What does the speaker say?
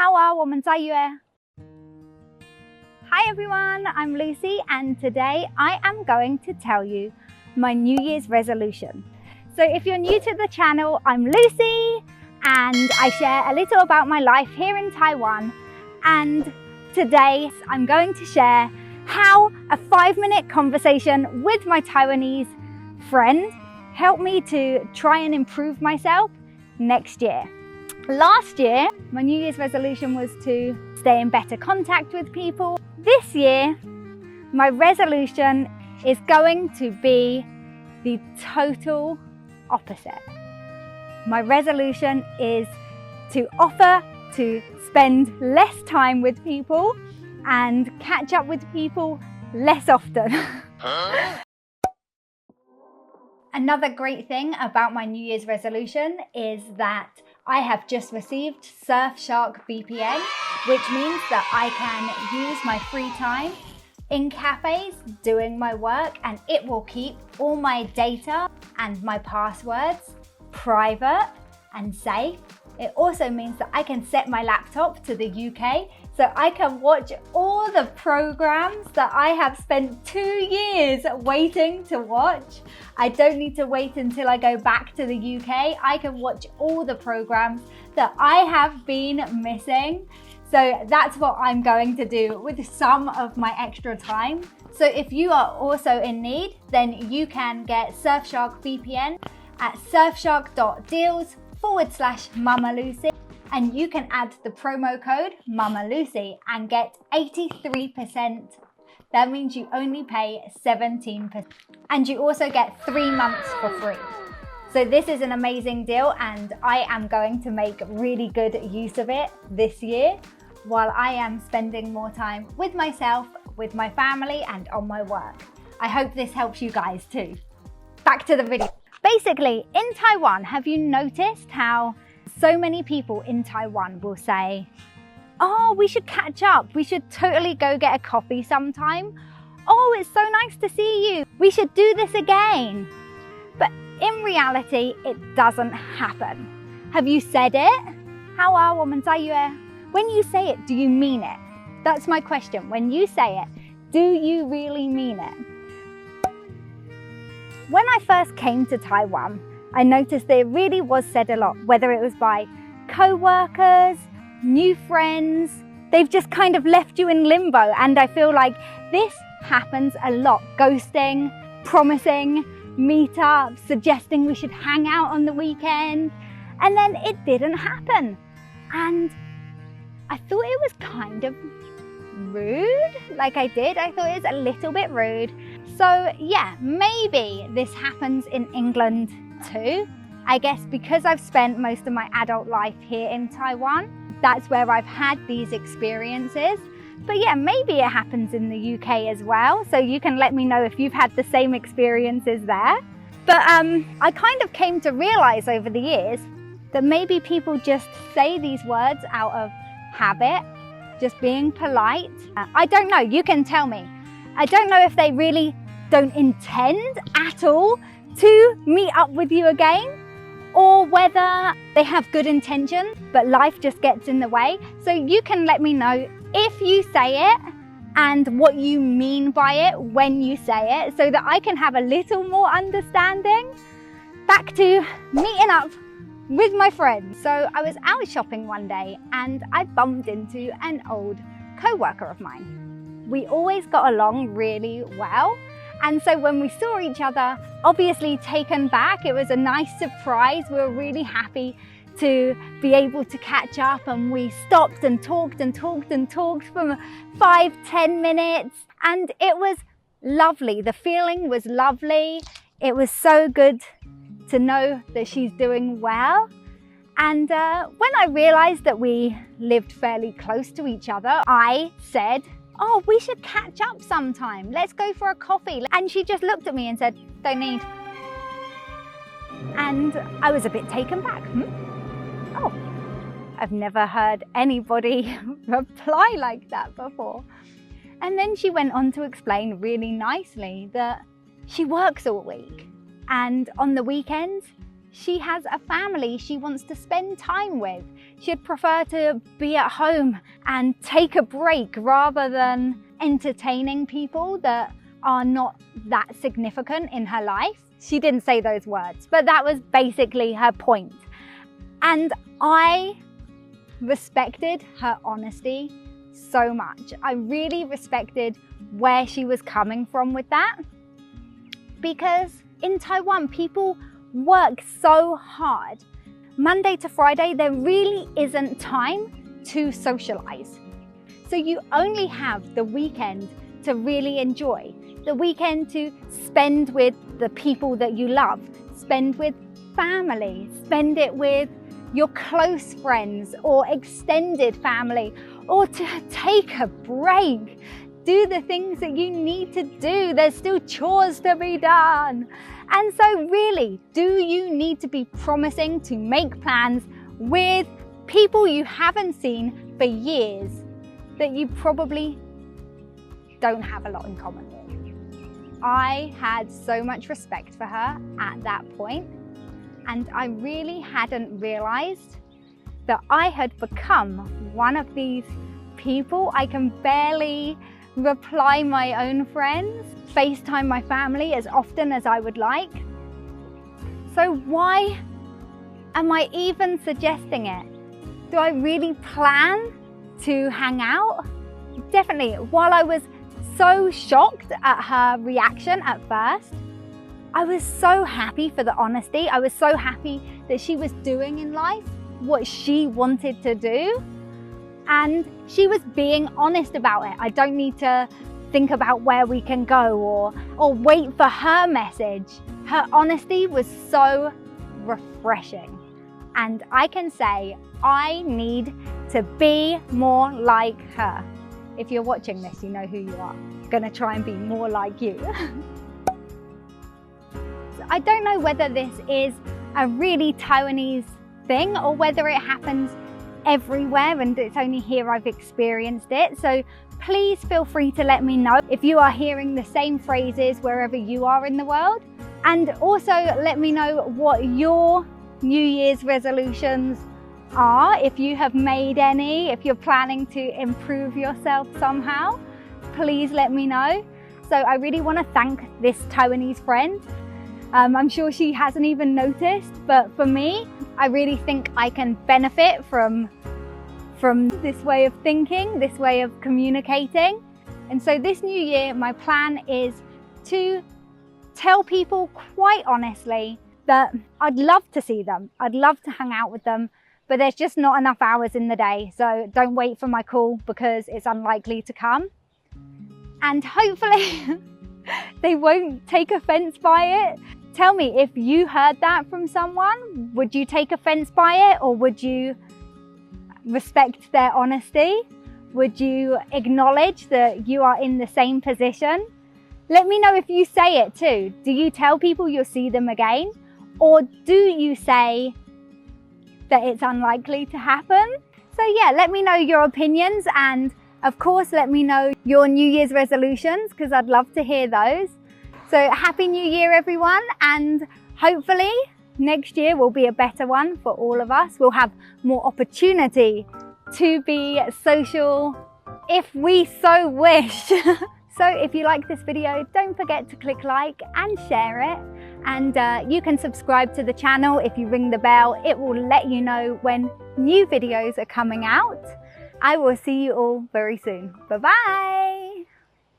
好啊，我们再约。Hi everyone, I'm Lucy and today I am going to tell you my New Year's resolution. So if you're new to the channel, I'm Lucy and I share a little about my life here in Taiwan, and today I'm going to share how a 5-minute conversation with my Taiwanese friend helped me to try and improve myself next year. Last year, my New Year's resolution was to stay in better contact with people. This year, my resolution is going to be the total opposite. My resolution is to offer to spend less time with people and catch up with people less often. Another great thing about my New Year's resolution is that I have just received Surfshark VPN, which means that I can use my free time in cafes doing my work, and it will keep all my data and my passwords private and safe. It also means that I can set my laptop to the UK so I can watch all the programs that I have spent 2 years waiting to watch. I don't need to wait until I go back to the UK. I can watch all the programs that I have been missing. So that's what I'm going to do with some of my extra time. So if you are also in need, then you can get Surfshark VPN at surfshark.deals/Mama Lucy, and you can add the promo code Mama Lucy and get 83%. That means you only pay 17%, and you also get 3 months for free. So this is an amazing deal, and I am going to make really good use of it this year while I am spending more time with myself, with my family, and on my work. I hope this helps you guys too. Back to the video. Basically, in Taiwan, have you noticed how so many people in Taiwan will say, oh, we should catch up. We should totally go get a coffee sometime. Oh, it's so nice to see you. We should do this again. But in reality, it doesn't happen. Have you said it? 好啊，我们再约. When you say it, do you mean it? That's my question. When you say it, do you really mean it? When I first came to Taiwan, I noticed that it really was said a lot, whether it was by co-workers, new friends. They've just kind of left you in limbo, and I feel like this happens a lot. Ghosting, promising meetups, suggesting we should hang out on the weekend, and then it didn't happen. And I thought it was kind of rude. I thought it was a little bit rude. So yeah, maybe this happens in England too. I guess because I've spent most of my adult life here in Taiwan, that's where I've had these experiences. But yeah, maybe it happens in the UK as well. So you can let me know if you've had the same experiences there. But I kind of came to realize over the years that maybe people just say these words out of habit, just being polite. I don't know, you can tell me. I don't know if they really don't intend at all to meet up with you again, or whether they have good intentions, but life just gets in the way. So you can let me know if you say it and what you mean by it when you say it, so that I can have a little more understanding. Back to meeting up with my friends. So I was out shopping one day and I bumped into an old co-worker of mine. We always got along really well. And so when we saw each other, obviously taken back, it was a nice surprise. We were really happy to be able to catch up, and we stopped and talked and talked and talked for 5-10 minutes. And it was lovely. The feeling was lovely. It was so good to know that she's doing well. And when I realized that we lived fairly close to each other, I said, oh, we should catch up sometime. Let's go for a coffee. And she just looked at me and said, don't need. And I was a bit taken back. Oh, I've never heard anybody reply like that before. And then she went on to explain really nicely that she works all week, and on the weekends, she has a family she wants to spend time with. she'd prefer to be at home and take a break rather than entertaining people that are not that significant in her life. She didn't say those words, but that was basically her point. And I respected her honesty so much. I really respected where she was coming from with that, because in Taiwan, people work so hard. Monday to Friday, there really isn't time to socialize. So you only have the weekend to really enjoy, the weekend to spend with the people that you love, spend with family, spend it with your close friends or extended family, or to take a break. Do the things that you need to do. There's still chores to be done. And so really, do you need to be promising to make plans with people you haven't seen for years that you probably don't have a lot in common with? I had so much respect for her at that point, and I really hadn't realized that I had become one of these people. I can barely reply my own friends, FaceTime my family as often as I would like. So why am I even suggesting it? Do I really plan to hang out? Definitely. While I was so shocked at her reaction at first, I was so happy for the honesty. I was so happy that she was doing in life what she wanted to do. And she was being honest about it. I don't need to think about where we can go or wait for her message. Her honesty was so refreshing. And I can say I need to be more like her. If you're watching this, you know who you are. I'm gonna try and be more like you. I don't know whether this is a really Taiwanese thing or whether it happens everywhere and it's only here I've experienced it. So please feel free to let me know if you are hearing the same phrases wherever you are in the world. And also let me know what your New Year's resolutions are, if you have made any, if you're planning to improve yourself somehow, please let me know. So I really want to thank this Taiwanese friend. I'm sure she hasn't even noticed, but for me, I really think I can benefit from this way of thinking, this way of communicating. And so this new year, my plan is to tell people quite honestly that I'd love to see them. I'd love to hang out with them, but there's just not enough hours in the day. So don't wait for my call because it's unlikely to come. And hopefully they won't take offense by it. Tell me if you heard that from someone. Would you take offense by it, or would you respect their honesty? Would you acknowledge that you are in the same position? Let me know if you say it too. Do you tell people you'll see them again? Or do you say that it's unlikely to happen? So yeah, let me know your opinions, and of course let me know your New Year's resolutions, because I'd love to hear those. So happy New Year everyone, and hopefully next year will be a better one for all of us. We'll have more opportunity to be social if we so wish. So if you like this video, don't forget to click like and share it. And you can subscribe to the channel. If you ring the bell, it will let you know when new videos are coming out. I will see you all very soon. Bye bye.